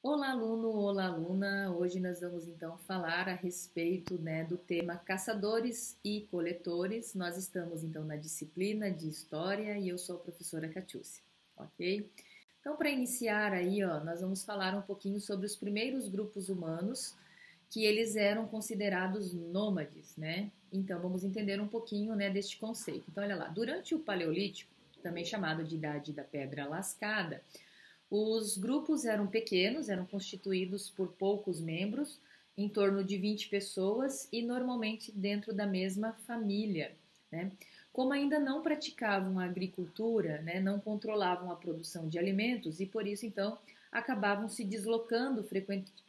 Olá, aluno, olá, aluna. Hoje nós vamos então falar a respeito, do tema caçadores e coletores. Nós estamos então na disciplina de História e eu sou a professora Catiúcia, ok? Então, para iniciar aí, ó, nós vamos falar um pouquinho sobre os primeiros grupos humanos que eles eram considerados nômades, né? Então, vamos entender um pouquinho, deste conceito. Então, olha lá, durante o Paleolítico, também chamado de Idade da Pedra Lascada, os grupos eram pequenos, eram constituídos por poucos membros, em torno de 20 pessoas e normalmente dentro da mesma família, né? Como ainda não praticavam a agricultura, né, não controlavam a produção de alimentos e por isso então acabavam se deslocando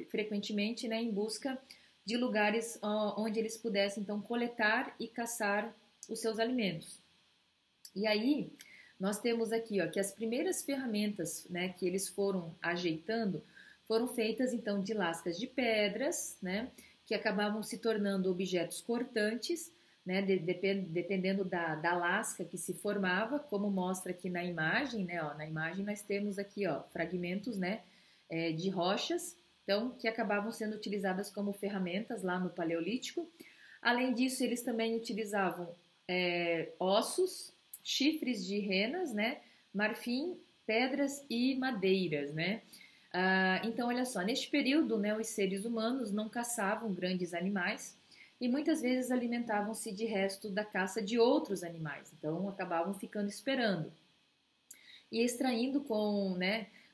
frequentemente, né, em busca de lugares onde eles pudessem então coletar e caçar os seus alimentos. E aí, nós temos aqui ó, que as primeiras ferramentas, né, que eles foram ajeitando foram feitas então de lascas de pedras, né, que acabavam se tornando objetos cortantes, né, dependendo da lasca que se formava, como mostra aqui na imagem, né, ó, na imagem nós temos aqui ó, fragmentos, né, de rochas, então que acabavam sendo utilizadas como ferramentas lá no Paleolítico. Além disso, eles também utilizavam ossos, chifres de renas, né, marfim, pedras e madeiras, né. Então, olha só, neste período, né, os seres humanos não caçavam grandes animais e muitas vezes alimentavam-se de resto da caça de outros animais, então acabavam ficando esperando e extraindo com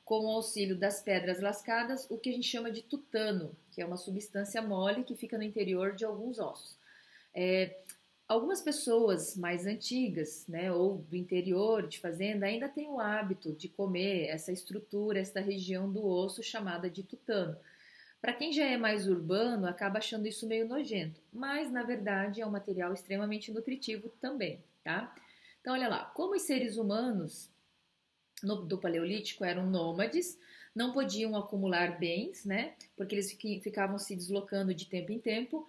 o auxílio das pedras lascadas o que a gente chama de tutano, que é uma substância mole que fica no interior de alguns ossos. É, Algumas pessoas mais antigas, né, ou do interior de fazenda, ainda têm o hábito de comer essa estrutura, esta região do osso chamada de tutano. Para quem já é mais urbano, acaba achando isso meio nojento, mas na verdade é um material extremamente nutritivo também, tá? Então, olha lá, como os seres humanos do Paleolítico eram nômades, não podiam acumular bens, né? Porque eles ficavam se deslocando de tempo em tempo.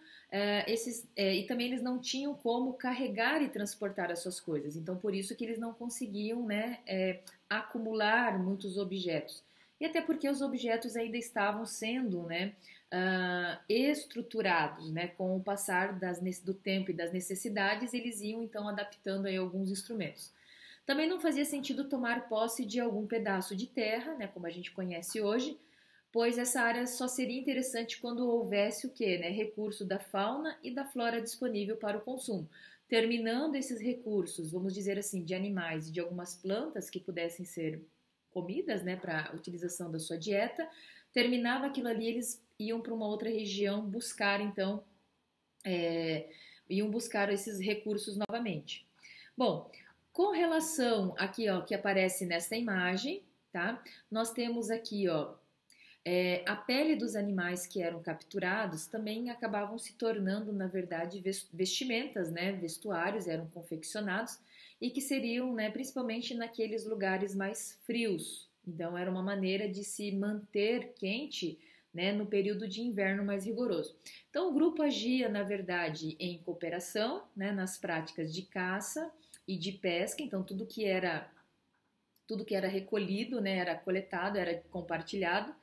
E também eles não tinham como carregar e transportar as suas coisas. Então, por isso que eles não conseguiam, né, acumular muitos objetos. E até porque os objetos ainda estavam sendo, né, estruturados, né? Com o passar do tempo e das necessidades, eles iam então adaptando aí alguns instrumentos. Também não fazia sentido tomar posse de algum pedaço de terra, né, como a gente conhece hoje, pois essa área só seria interessante quando houvesse o quê? Né, recurso da fauna e da flora disponível para o consumo. Terminando esses recursos, vamos dizer assim, de animais e de algumas plantas que pudessem ser comidas, né, para utilização da sua dieta, terminava aquilo ali, eles iam para uma outra região buscar, então, é, iam buscar esses recursos novamente. Bom, com relação aqui, ó, que aparece nessa imagem, tá? Nós temos aqui, ó, a pele dos animais que eram capturados também acabavam se tornando, na verdade, vestimentas, né? Vestuários eram confeccionados e que seriam, né, principalmente naqueles lugares mais frios. Então, era uma maneira de se manter quente, né, no período de inverno mais rigoroso. Então, o grupo agia, na verdade, em cooperação, né, nas práticas de caça e de pesca. Então, tudo que era recolhido, né, era coletado, era compartilhado.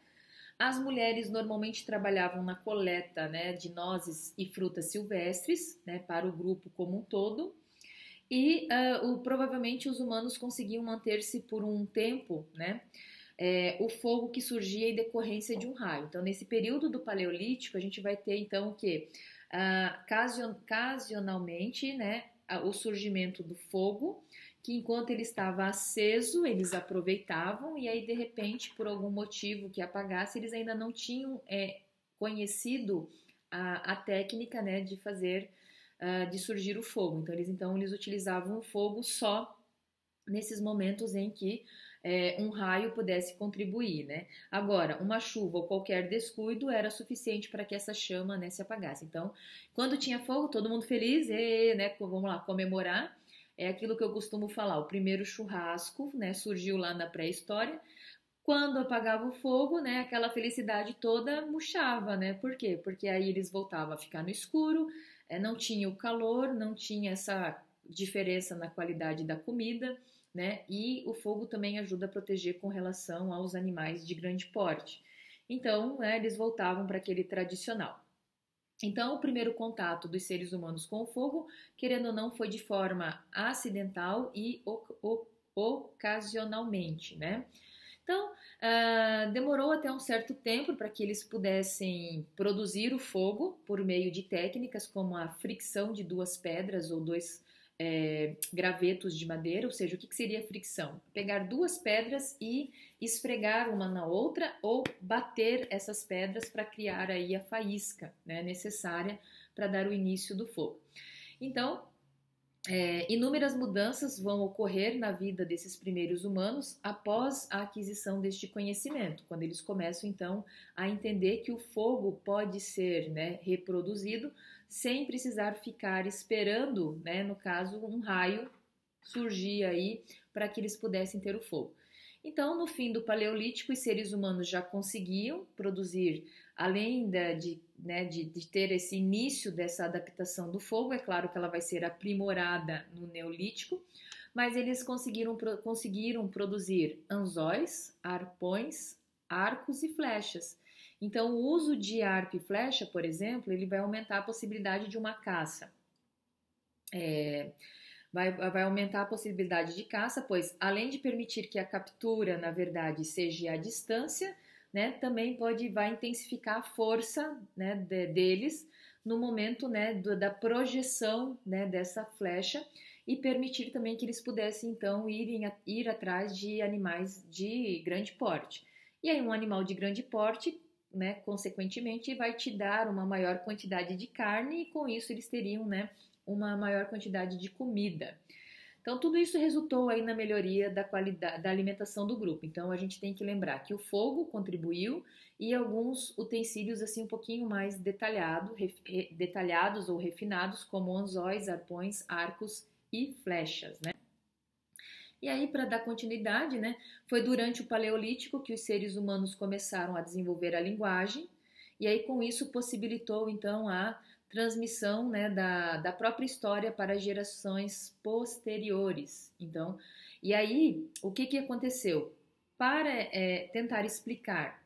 As mulheres normalmente trabalhavam na coleta, né, de nozes e frutas silvestres, né, para o grupo como um todo. E provavelmente os humanos conseguiam manter-se por um tempo, né, o fogo que surgia em decorrência de um raio. Então, nesse período do Paleolítico, a gente vai ter então o que? Ocasionalmente, né, o surgimento do fogo, que enquanto ele estava aceso, eles aproveitavam, e aí de repente, por algum motivo que apagasse, eles ainda não tinham conhecido a técnica, né, de fazer, de surgir o fogo. Então eles utilizavam o fogo só nesses momentos em que um raio pudesse contribuir, né? Agora, uma chuva ou qualquer descuido era suficiente para que essa chama, né, se apagasse. Então, quando tinha fogo, todo mundo feliz, né? Vamos lá comemorar. É aquilo que eu costumo falar. O primeiro churrasco, né, surgiu lá na pré-história. Quando apagava o fogo, né, aquela felicidade toda murchava, né? Por quê? Porque aí eles voltavam a ficar no escuro, não tinha o calor, não tinha essa diferença na qualidade da comida, né? E o fogo também ajuda a proteger com relação aos animais de grande porte. Então, né, eles voltavam para aquele tradicional. Então, o primeiro contato dos seres humanos com o fogo, querendo ou não, foi de forma acidental e ocasionalmente, né? Então, demorou até um certo tempo para que eles pudessem produzir o fogo por meio de técnicas como a fricção de duas pedras ou dois gravetos de madeira, ou seja, o que seria fricção? Pegar duas pedras e esfregar uma na outra ou bater essas pedras para criar aí a faísca, né, necessária para dar o início do fogo. Então, inúmeras mudanças vão ocorrer na vida desses primeiros humanos após a aquisição deste conhecimento, quando eles começam então a entender que o fogo pode ser, né, reproduzido sem precisar ficar esperando, né, no caso, um raio surgir aí para que eles pudessem ter o fogo. Então, no fim do Paleolítico, os seres humanos já conseguiam produzir, além de ter esse início dessa adaptação do fogo, é claro que ela vai ser aprimorada no Neolítico, mas eles conseguiram produzir anzóis, arpões, arcos e flechas. Então, o uso de arco e flecha, por exemplo, ele vai aumentar a possibilidade de uma caça. Vai aumentar a possibilidade de caça, pois além de permitir que a captura, na verdade, seja à distância, né, também vai intensificar a força, né, deles no momento, né, da projeção, né, dessa flecha e permitir também que eles pudessem então ir atrás de animais de grande porte. E aí um animal de grande porte, né, consequentemente vai te dar uma maior quantidade de carne e com isso eles teriam, né, uma maior quantidade de comida. Então, tudo isso resultou aí na melhoria da qualidade da alimentação do grupo. Então, a gente tem que lembrar que o fogo contribuiu e alguns utensílios assim um pouquinho mais detalhados ou refinados, como anzóis, arpões, arcos e flechas, né? E aí, para dar continuidade, né, foi durante o Paleolítico que os seres humanos começaram a desenvolver a linguagem, e aí com isso possibilitou então a transmissão, né, da própria história para gerações posteriores. Então, e aí o que aconteceu? Para tentar explicar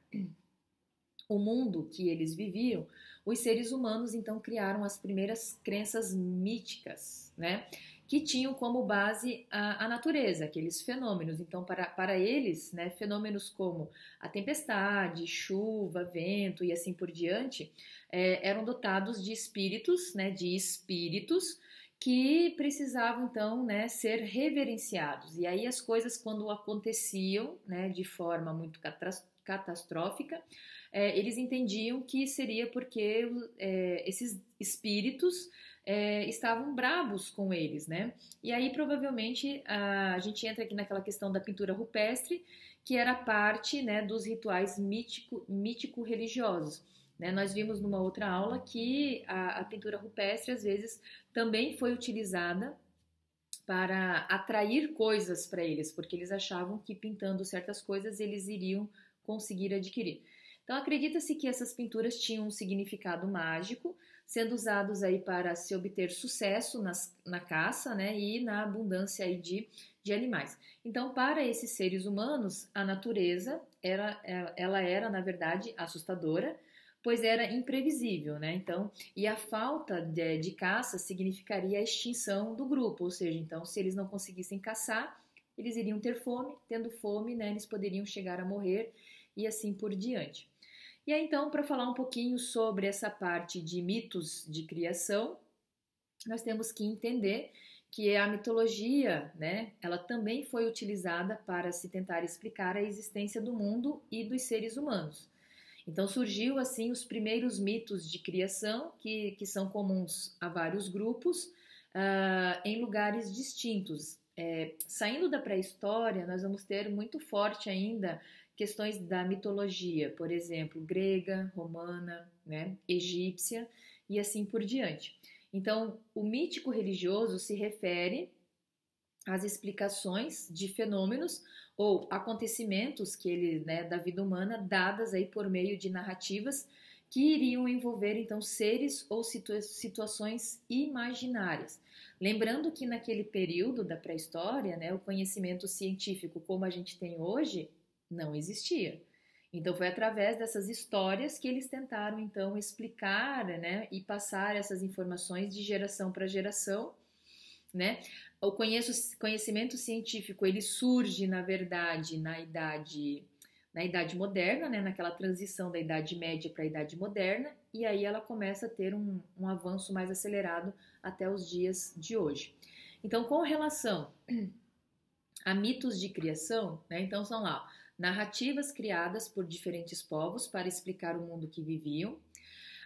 o mundo que eles viviam, os seres humanos então criaram as primeiras crenças míticas, né? Que tinham como base a natureza, aqueles fenômenos. Então, para eles, né, fenômenos como a tempestade, chuva, vento e assim por diante, eram dotados de espíritos, né, que precisavam então, né, ser reverenciados. E aí as coisas quando aconteciam, né, de forma muito catastrófica, eles entendiam que seria porque esses espíritos estavam bravos com eles, né? E aí provavelmente a gente entra aqui naquela questão da pintura rupestre, que era parte, né, dos rituais mítico-religiosos. Né? Nós vimos numa outra aula que a pintura rupestre às vezes também foi utilizada para atrair coisas para eles, porque eles achavam que pintando certas coisas eles iriam conseguir adquirir. Então acredita-se que essas pinturas tinham um significado mágico, sendo usados aí para se obter sucesso na caça, né, e na abundância aí de animais. Então, para esses seres humanos, a natureza ela era, na verdade, assustadora, pois era imprevisível, né? Então, e a falta de caça significaria a extinção do grupo, ou seja, então, se eles não conseguissem caçar, eles iriam ter fome, tendo fome, né, eles poderiam chegar a morrer e assim por diante. E aí, então, para falar um pouquinho sobre essa parte de mitos de criação, nós temos que entender que a mitologia, né, ela também foi utilizada para se tentar explicar a existência do mundo e dos seres humanos. Então surgiu assim os primeiros mitos de criação que são comuns a vários grupos em lugares distintos. Saindo da pré-história, nós vamos ter muito forte ainda questões da mitologia, por exemplo, grega, romana, né, egípcia e assim por diante. Então, o mítico religioso se refere às explicações de fenômenos ou acontecimentos da vida humana dadas aí por meio de narrativas que iriam envolver então seres ou situações imaginárias. Lembrando que naquele período da pré-história, né, o conhecimento científico como a gente tem hoje não existia. Então foi através dessas histórias que eles tentaram então explicar, né, e passar essas informações de geração para geração, né? O conhecimento científico ele surge na verdade na idade moderna, né, naquela transição da Idade Média para a Idade Moderna, e aí ela começa a ter um avanço mais acelerado até os dias de hoje. Então, com relação a mitos de criação, né, então são lá narrativas criadas por diferentes povos para explicar o mundo que viviam.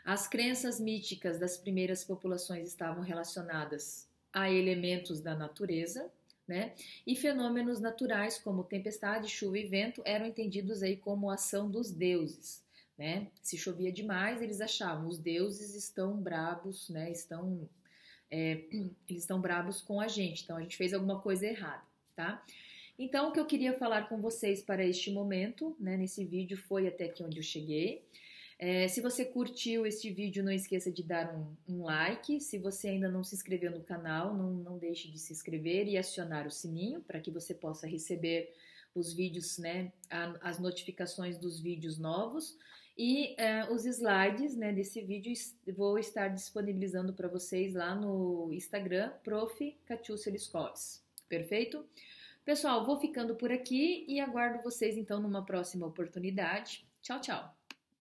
As crenças míticas das primeiras populações estavam relacionadas a elementos da natureza, né? E fenômenos naturais como tempestade, chuva e vento eram entendidos aí como ação dos deuses, né? Se chovia demais, eles achavam os deuses estão brabos, né? Eles estão brabos com a gente, então a gente fez alguma coisa errada, tá? Então, o que eu queria falar com vocês para este momento, né, nesse vídeo, foi até aqui onde eu cheguei. Se você curtiu este vídeo, não esqueça de dar um like. Se você ainda não se inscreveu no canal, não deixe de se inscrever e acionar o sininho para que você possa receber os vídeos, né, as notificações dos vídeos novos. E os slides, né, desse vídeo vou estar disponibilizando para vocês lá no Instagram, Prof. Catiúcia Liscoves. Perfeito? Pessoal, vou ficando por aqui e aguardo vocês então numa próxima oportunidade. Tchau, tchau!